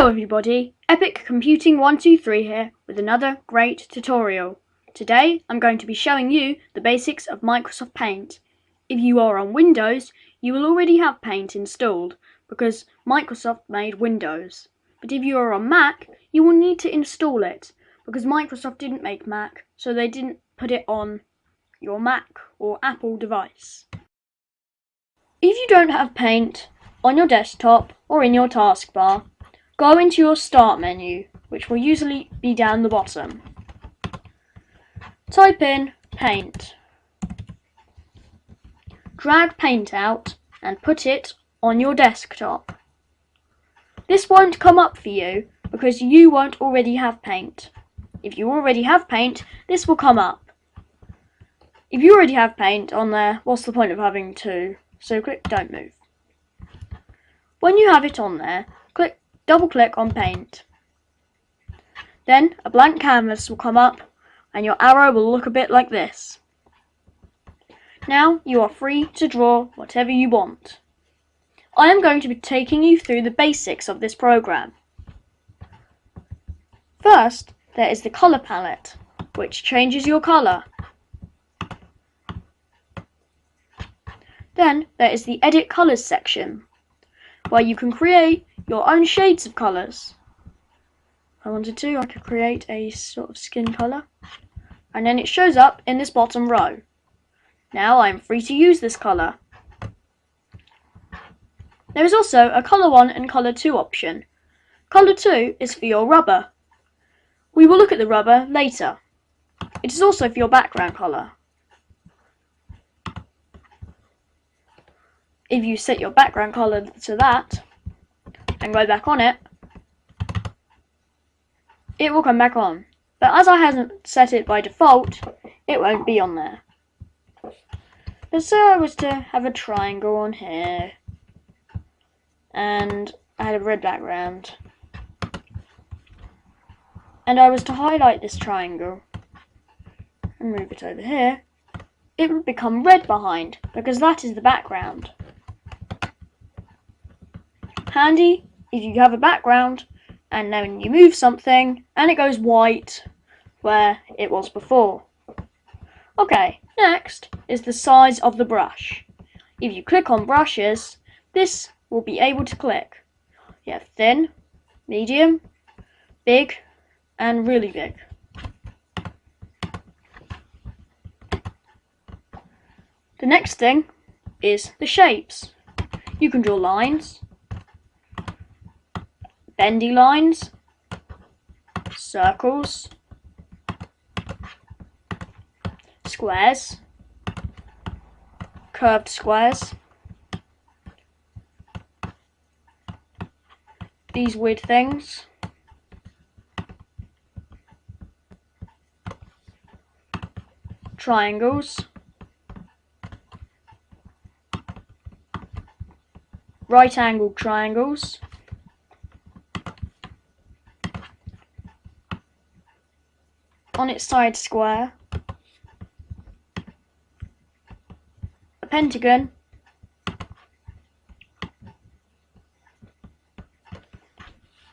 Hello everybody, Epic Computing 123 here with another great tutorial. Today I'm going to be showing you the basics of Microsoft Paint. If you are on Windows, you will already have Paint installed because Microsoft made Windows. But if you are on Mac, you will need to install it because Microsoft didn't make Mac, so they didn't put it on your Mac or Apple device. If you don't have Paint on your desktop or in your taskbar, go into your Start menu, which will usually be down the bottom. Type in Paint. Drag Paint out and put it on your desktop. This won't come up for you because you won't already have Paint. If you already have Paint, this will come up. If you already have Paint on there, what's the point of having two? So click Don't Move. When you have it on there, double click on Paint. Then a blank canvas will come up and your arrow will look a bit like this. Now you are free to draw whatever you want. I am going to be taking you through the basics of this program. First, there is the colour palette, which changes your colour. Then there is the Edit Colours section, where you can create your own shades of colours. If I wanted to, I could create a sort of skin colour, and then it shows up in this bottom row. Now I am free to use this colour. There is also a Colour 1 and Colour 2 option. Colour 2 is for your rubber. We will look at the rubber later. It is also for your background colour. If you set your background colour to that, and go back on it, it will come back on. But as I haven't set it by default, it won't be on there. But say I was to have a triangle on here, and I had a red background, and I was to highlight this triangle and move it over here, it would become red behind, because that is the background. Handy if you have a background and then you move something and it goes white where it was before. Okay, next is the size of the brush. If you click on brushes, this will be able to click. You have thin, medium, big, and really big. The next thing is the shapes. You can draw lines, bendy lines, circles, squares, curved squares, these weird things, triangles, right-angled triangles, on its side square, a pentagon,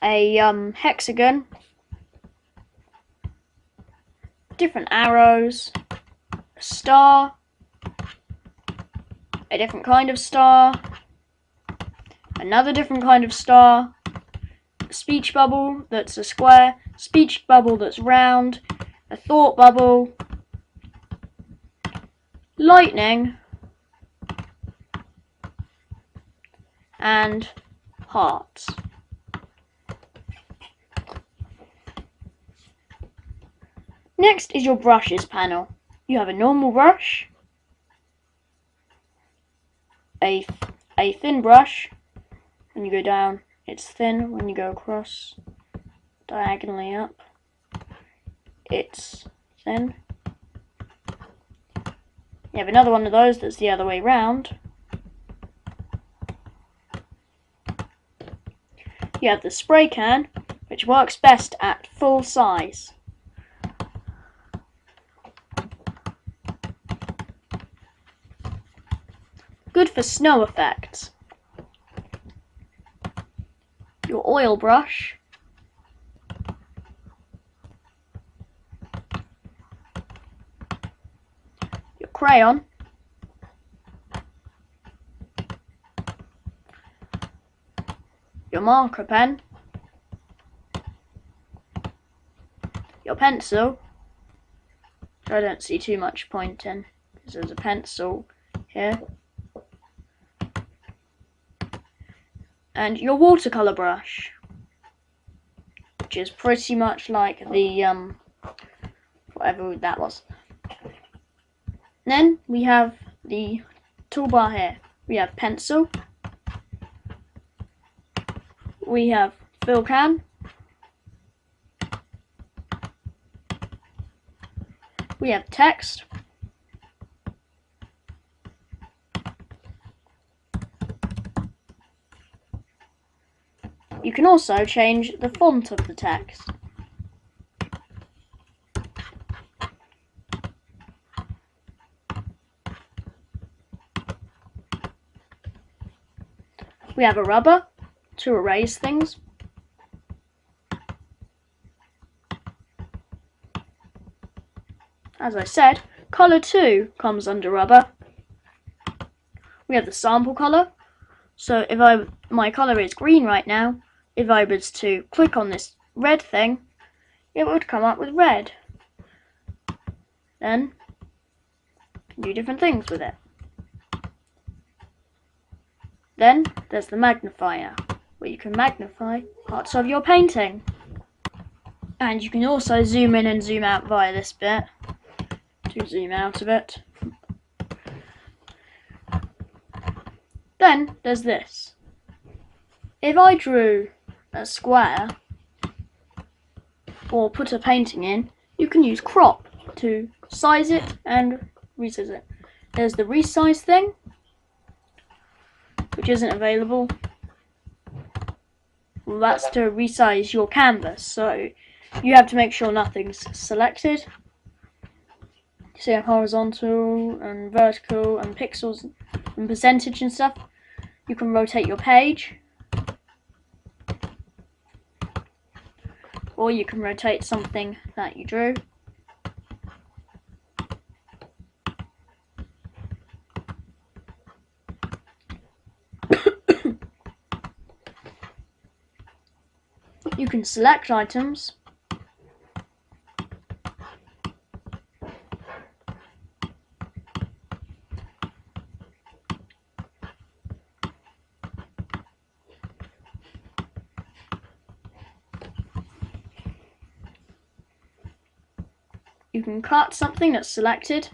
a hexagon, different arrows, a star, a different kind of star, another different kind of star, a speech bubble that's a square, speech bubble that's round, a thought bubble, lightning, and hearts. Next is your brushes panel. You have a normal brush, a thin brush. When you go down, it's thin. When you go across, diagonally up, it's thin. You have another one of those that's the other way round. You have the spray can, which works best at full size. Good for snow effects. Your oil brush, crayon, your marker pen, your pencil, which I don't see too much point in because there's a pencil here, and your watercolour brush, which is pretty much like the whatever that was. Then we have the toolbar here. We have pencil, we have fill can, we have text, you can also change the font of the text. We have a rubber to erase things. As I said, colour 2 comes under rubber. We have the sample colour. So if my colour is green right now, if I was to click on this red thing, it would come up with red. Then you can do different things with it. Then there's the magnifier, where you can magnify parts of your painting. And you can also zoom in and zoom out via this bit to zoom out of it. Then there's this. If I drew a square or put a painting in, you can use crop to size it and resize it. There's the resize thing, which isn't available. Well, that's to resize your canvas, so you have to make sure nothing's selected. So you have horizontal and vertical and pixels and percentage and stuff. You can rotate your page, or you can rotate something that you drew. You can select items. You can cut something that's selected,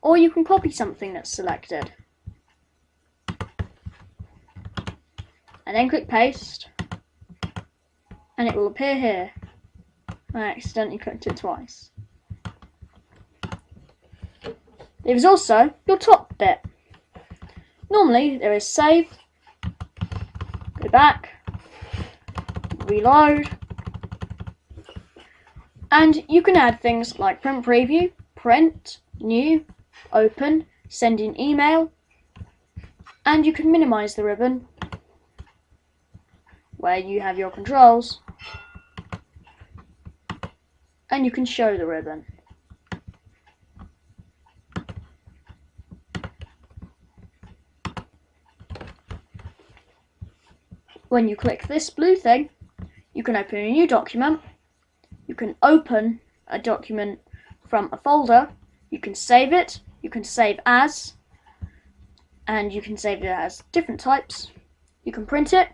or you can copy something that's selected. And then click paste, and it will appear here. I accidentally clicked it twice. There's also your top bit. Normally there is save, go back, reload, and you can add things like print preview, print, new, open, send in email, and you can minimize the ribbon where you have your controls, and you can show the ribbon. When you click this blue thing, you can open a new document, you can open a document from a folder, you can save it, you can save as, and you can save it as different types. You can print it,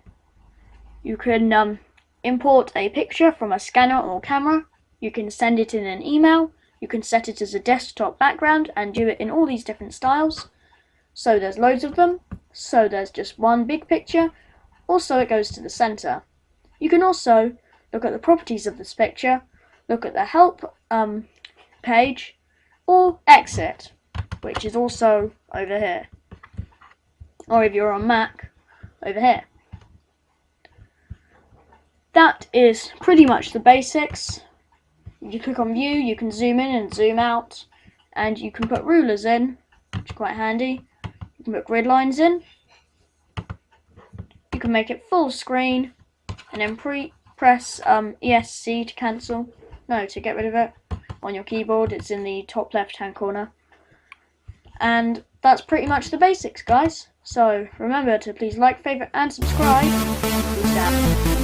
you can import a picture from a scanner or camera, you can send it in an email, you can set it as a desktop background and do it in all these different styles. So there's loads of them, so there's just one big picture, also it goes to the center. You can also look at the properties of this picture, look at the help page, or exit, which is also over here. Or if you're on Mac, over here. That is pretty much the basics. If you click on view, you can zoom in and zoom out, and you can put rulers in, which is quite handy. You can put grid lines in. You can make it full screen, and then press ESC to cancel. No, to get rid of it. on your keyboard. It's in the top left hand corner. And that's pretty much the basics, guys. So remember to please like, favourite and subscribe. Peace out.